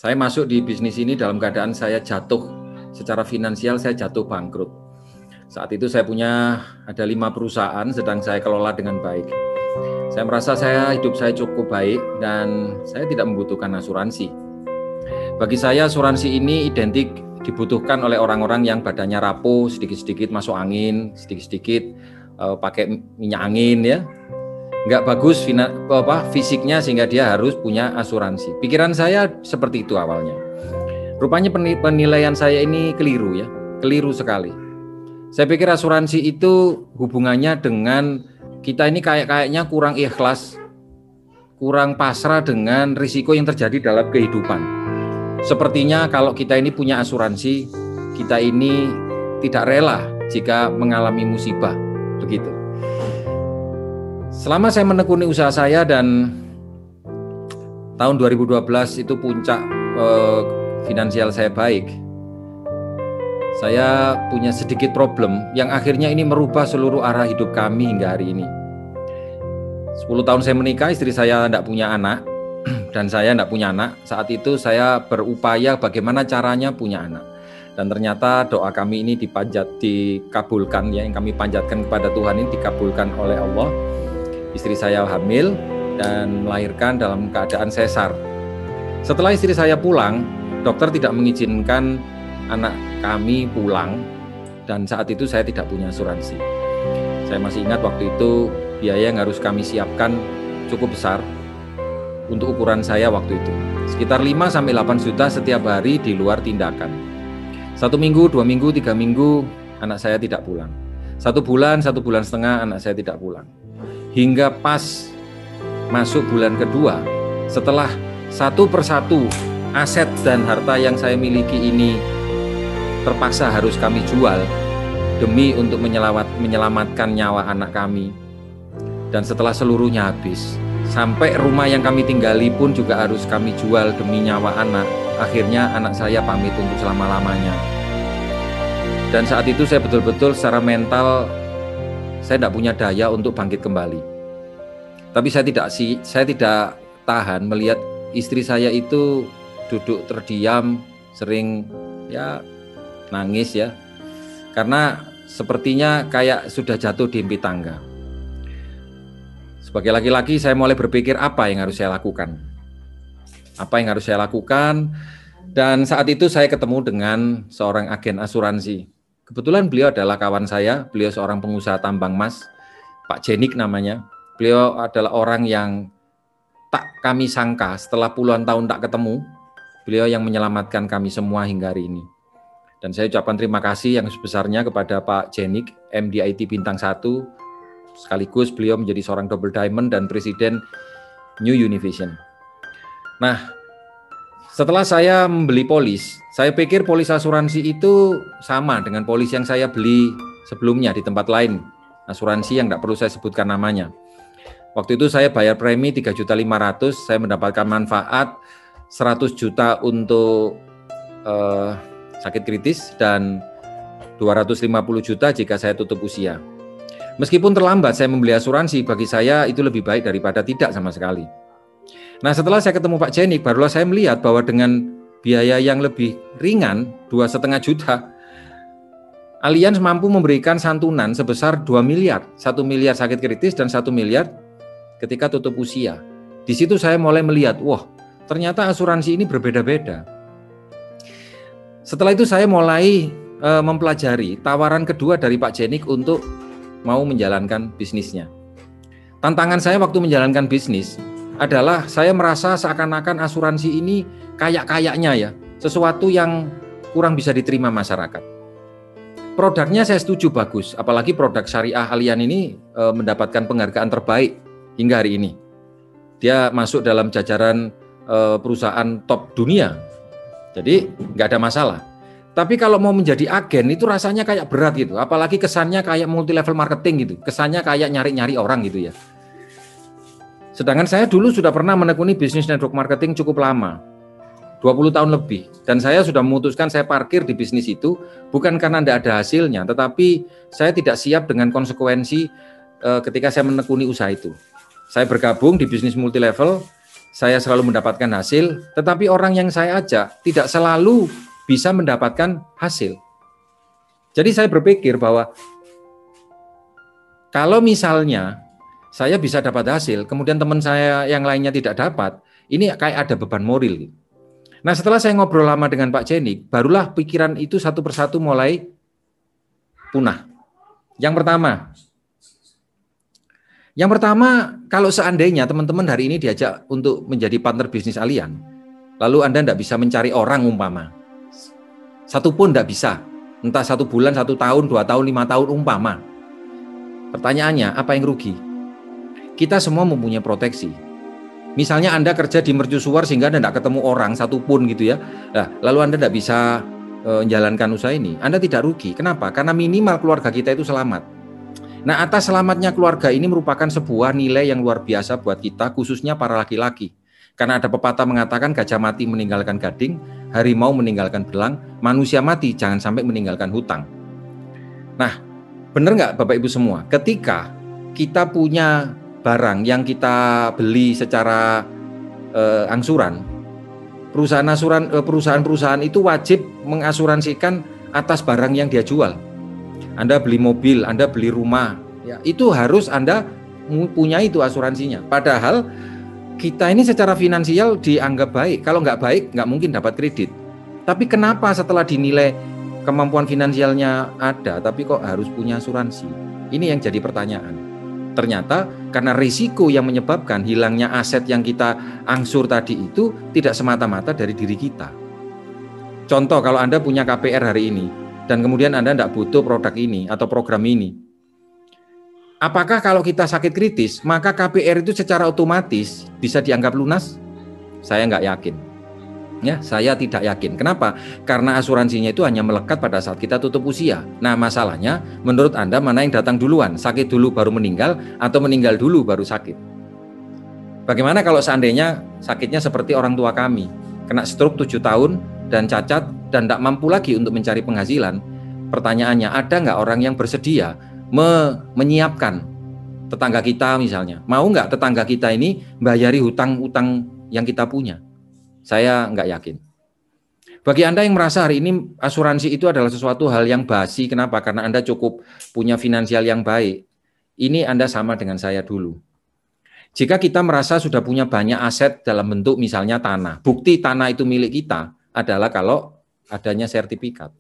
Saya masuk di bisnis ini dalam keadaan saya jatuh secara finansial, saya jatuh bangkrut. Saat itu saya punya ada 5 perusahaan sedang saya kelola dengan baik. Saya merasa hidup saya cukup baik dan saya tidak membutuhkan asuransi. Bagi saya asuransi ini identik dibutuhkan oleh orang-orang yang badannya rapuh, sedikit-sedikit masuk angin, sedikit-sedikit pakai minyak angin ya. Nggak bagus fisiknya sehingga dia harus punya asuransi. Pikiran saya seperti itu awalnya. Rupanya penilaian saya ini keliru ya, keliru sekali. Saya pikir asuransi itu hubungannya dengan kita ini kayaknya kurang ikhlas, kurang pasrah dengan risiko yang terjadi dalam kehidupan. Sepertinya kalau kita ini punya asuransi, kita ini tidak rela jika mengalami musibah, begitu. Selama saya menekuni usaha saya dan tahun 2012 itu puncak finansial saya baik, saya punya sedikit problem yang akhirnya ini merubah seluruh arah hidup kami hingga hari ini. 10 tahun saya menikah, istri saya tidak punya anak dan saya tidak punya anak. Saat itu saya berupaya bagaimana caranya punya anak. Dan ternyata doa kami ini dikabulkan ya, yang kami panjatkan kepada Tuhan ini dikabulkan oleh Allah. Istri saya hamil dan melahirkan dalam keadaan sesar. Setelah istri saya pulang, dokter tidak mengizinkan anak kami pulang dan saat itu saya tidak punya asuransi. Saya masih ingat waktu itu biaya yang harus kami siapkan cukup besar untuk ukuran saya waktu itu. Sekitar 5-8 juta setiap hari di luar tindakan. 1 minggu, 2 minggu, 3 minggu anak saya tidak pulang. 1 bulan, 1 bulan setengah anak saya tidak pulang. Hingga pas masuk bulan kedua, setelah satu persatu aset dan harta yang saya miliki ini terpaksa harus kami jual demi untuk menyelamatkan nyawa anak kami. Dan setelah seluruhnya habis, sampai rumah yang kami tinggali pun juga harus kami jual demi nyawa anak. Akhirnya anak saya pamit untuk selama-lamanya. Dan saat itu saya betul-betul secara mental saya tidak punya daya untuk bangkit kembali. Tapi saya tidak tahan melihat istri saya itu duduk terdiam, sering ya nangis ya. Karena sepertinya kayak sudah jatuh di impi tangga. Sebagai laki-laki saya mulai berpikir apa yang harus saya lakukan. Apa yang harus saya lakukan? Dan saat itu saya ketemu dengan seorang agen asuransi. Kebetulan beliau adalah kawan saya, beliau seorang pengusaha tambang emas, Pak Jenik namanya. Beliau adalah orang yang tak kami sangka setelah puluhan tahun tak ketemu, beliau yang menyelamatkan kami semua hingga hari ini. Dan saya ucapkan terima kasih yang sebesarnya kepada Pak Jenik, MD IT Bintang 1, sekaligus beliau menjadi seorang double diamond dan presiden New Univision. Nah, setelah saya membeli polis, saya pikir polis asuransi itu sama dengan polis yang saya beli sebelumnya di tempat lain, asuransi yang tidak perlu saya sebutkan namanya. Waktu itu saya bayar premi 3.500.000, saya mendapatkan manfaat 100 juta untuk sakit kritis dan 250 juta jika saya tutup usia. Meskipun terlambat saya membeli asuransi, bagi saya itu lebih baik daripada tidak sama sekali. Nah, setelah saya ketemu Pak Jenik, barulah saya melihat bahwa dengan biaya yang lebih ringan, 2,5 juta, Allianz mampu memberikan santunan sebesar 2 miliar. 1 miliar sakit kritis dan 1 miliar ketika tutup usia. Di situ saya mulai melihat, wah, ternyata asuransi ini berbeda-beda. Setelah itu saya mulai mempelajari tawaran kedua dari Pak Jenik untuk mau menjalankan bisnisnya. Tantangan saya waktu menjalankan bisnis adalah saya merasa seakan-akan asuransi ini kayak-kayaknya ya, sesuatu yang kurang bisa diterima masyarakat. Produknya saya setuju bagus, apalagi produk syariah Allianz ini mendapatkan penghargaan terbaik hingga hari ini. Dia masuk dalam jajaran perusahaan top dunia, jadi nggak ada masalah. Tapi kalau mau menjadi agen itu rasanya kayak berat gitu, apalagi kesannya kayak multi level marketing gitu, kesannya kayak nyari-nyari orang gitu ya. Sedangkan saya dulu sudah pernah menekuni bisnis network marketing cukup lama, 20 tahun lebih. Dan saya sudah memutuskan saya parkir di bisnis itu, bukan karena tidak ada hasilnya, tetapi saya tidak siap dengan konsekuensi ketika saya menekuni usaha itu. Saya bergabung di bisnis multi level, saya selalu mendapatkan hasil, tetapi orang yang saya ajak tidak selalu bisa mendapatkan hasil. Jadi saya berpikir bahwa kalau misalnya saya bisa dapat hasil, kemudian teman saya yang lainnya tidak dapat, ini kayak ada beban moral. Nah, setelah saya ngobrol lama dengan Pak Jenik, barulah pikiran itu satu persatu mulai punah. Yang pertama, kalau seandainya teman-teman hari ini diajak untuk menjadi partner bisnis Allian, lalu Anda tidak bisa mencari orang umpama, satu pun tidak bisa, entah 1 bulan, 1 tahun, 2 tahun, 5 tahun umpama. Pertanyaannya, apa yang rugi? Kita semua mempunyai proteksi. Misalnya Anda kerja di mercusuar sehingga Anda tidak ketemu orang satupun gitu ya. Nah, lalu Anda tidak bisa menjalankan usaha ini. Anda tidak rugi. Kenapa? Karena minimal keluarga kita itu selamat. Nah, atas selamatnya keluarga ini merupakan sebuah nilai yang luar biasa buat kita, khususnya para laki-laki. Karena ada pepatah mengatakan gajah mati meninggalkan gading, harimau meninggalkan belang, manusia mati jangan sampai meninggalkan hutang. Nah, benar nggak Bapak Ibu semua? Ketika kita punya barang yang kita beli secara angsuran, perusahaan-perusahaan itu wajib mengasuransikan atas barang yang dia jual. Anda beli mobil, Anda beli rumah, ya, itu harus Anda punya itu asuransinya. Padahal kita ini secara finansial dianggap baik. Kalau nggak baik, nggak mungkin dapat kredit. Tapi kenapa setelah dinilai kemampuan finansialnya ada, tapi kok harus punya asuransi? Ini yang jadi pertanyaan. Ternyata karena risiko yang menyebabkan hilangnya aset yang kita angsur tadi itu tidak semata-mata dari diri kita. Contoh, kalau Anda punya KPR hari ini, dan kemudian Anda tidak butuh produk ini atau program ini, apakah kalau kita sakit kritis, maka KPR itu secara otomatis bisa dianggap lunas? Saya nggak yakin. Ya, saya tidak yakin. Kenapa? Karena asuransinya itu hanya melekat pada saat kita tutup usia. Nah, masalahnya menurut Anda mana yang datang duluan? Sakit dulu baru meninggal atau meninggal dulu baru sakit? Bagaimana kalau seandainya sakitnya seperti orang tua kami, kena stroke 7 tahun dan cacat dan tidak mampu lagi untuk mencari penghasilan? Pertanyaannya, ada nggak orang yang bersedia menyiapkan tetangga kita misalnya? Mau nggak tetangga kita ini bayari hutang-hutang yang kita punya? Saya nggak yakin. Bagi Anda yang merasa hari ini asuransi itu adalah sesuatu hal yang basi, kenapa? Karena Anda cukup punya finansial yang baik. Ini Anda sama dengan saya dulu. Jika kita merasa sudah punya banyak aset dalam bentuk misalnya tanah, bukti tanah itu milik kita adalah kalau adanya sertifikat.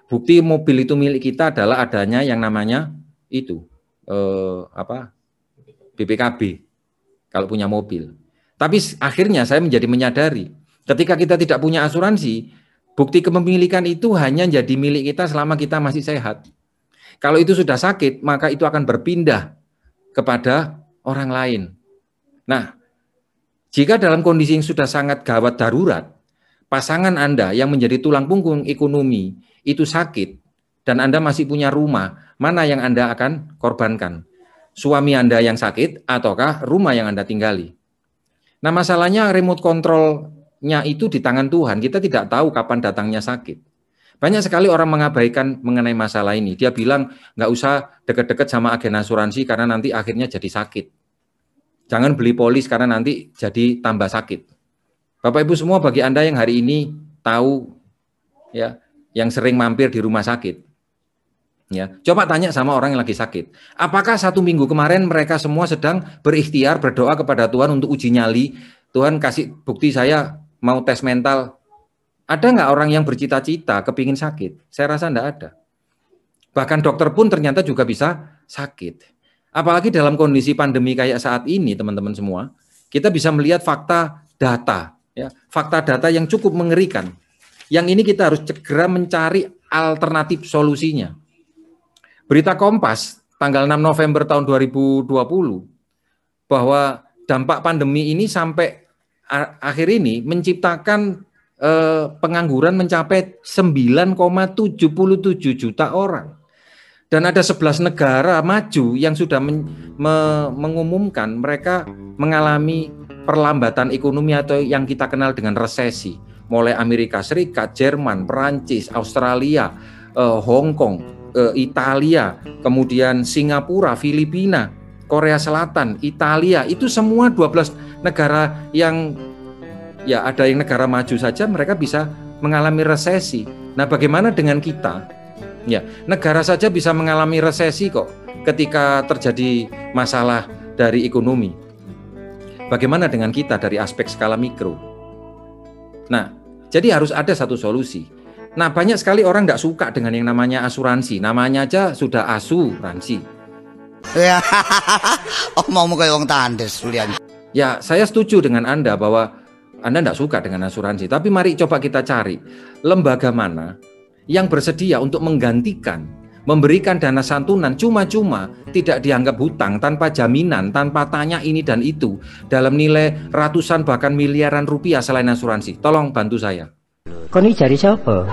Bukti mobil itu milik kita adalah adanya yang namanya itu BPKB kalau punya mobil. Tapi akhirnya saya menyadari ketika kita tidak punya asuransi, bukti kepemilikan itu hanya jadi milik kita selama kita masih sehat. Kalau itu sudah sakit, maka itu akan berpindah kepada orang lain. Nah, jika dalam kondisi yang sudah sangat gawat darurat, pasangan Anda yang menjadi tulang punggung ekonomi itu sakit dan Anda masih punya rumah, mana yang Anda akan korbankan? Suami Anda yang sakit ataukah rumah yang Anda tinggali? Nah, masalahnya remote control-nya itu di tangan Tuhan. Kita tidak tahu kapan datangnya sakit. Banyak sekali orang mengabaikan mengenai masalah ini. Dia bilang nggak usah deket-deket sama agen asuransi karena nanti akhirnya jadi sakit. Jangan beli polis karena nanti jadi tambah sakit. Bapak Ibu semua, bagi Anda yang hari ini tahu ya, yang sering mampir di rumah sakit, ya, coba tanya sama orang yang lagi sakit. Apakah 1 minggu kemarin mereka semua sedang berikhtiar berdoa kepada Tuhan untuk uji nyali? Tuhan kasih bukti saya mau tes mental. Ada nggak orang yang bercita-cita kepingin sakit? Saya rasa enggak ada. Bahkan dokter pun ternyata juga bisa sakit. Apalagi dalam kondisi pandemi kayak saat ini, teman-teman semua, kita bisa melihat fakta data, ya, fakta data yang cukup mengerikan. Yang ini kita harus segera mencari alternatif solusinya. Berita Kompas tanggal 6 November tahun 2020 bahwa dampak pandemi ini sampai akhir ini menciptakan pengangguran mencapai 9,77 juta orang. Dan ada 11 negara maju yang sudah mengumumkan mereka mengalami perlambatan ekonomi atau yang kita kenal dengan resesi. Mulai Amerika Serikat, Jerman, Perancis, Australia, Hong Kong, Italia, kemudian Singapura, Filipina, Korea Selatan, Italia, itu semua 12 Negara yang ya ada yang negara maju saja mereka bisa mengalami resesi. Nah, bagaimana dengan kita? Ya, negara saja bisa mengalami resesi kok ketika terjadi masalah dari ekonomi. Bagaimana dengan kita dari aspek skala mikro? Nah, jadi harus ada satu solusi. Nah, banyak sekali orang nggak suka dengan yang namanya asuransi. Namanya aja sudah asuransi. Ya, omongmu kayak wong tandes, Julian. Ya, saya setuju dengan Anda bahwa Anda nggak suka dengan asuransi. Tapi mari coba kita cari lembaga mana yang bersedia untuk menggantikan, memberikan dana santunan cuma-cuma, tidak dianggap hutang, tanpa jaminan, tanpa tanya ini dan itu, dalam nilai ratusan bahkan miliaran rupiah selain asuransi. Tolong bantu saya. Kau ini cari siapa?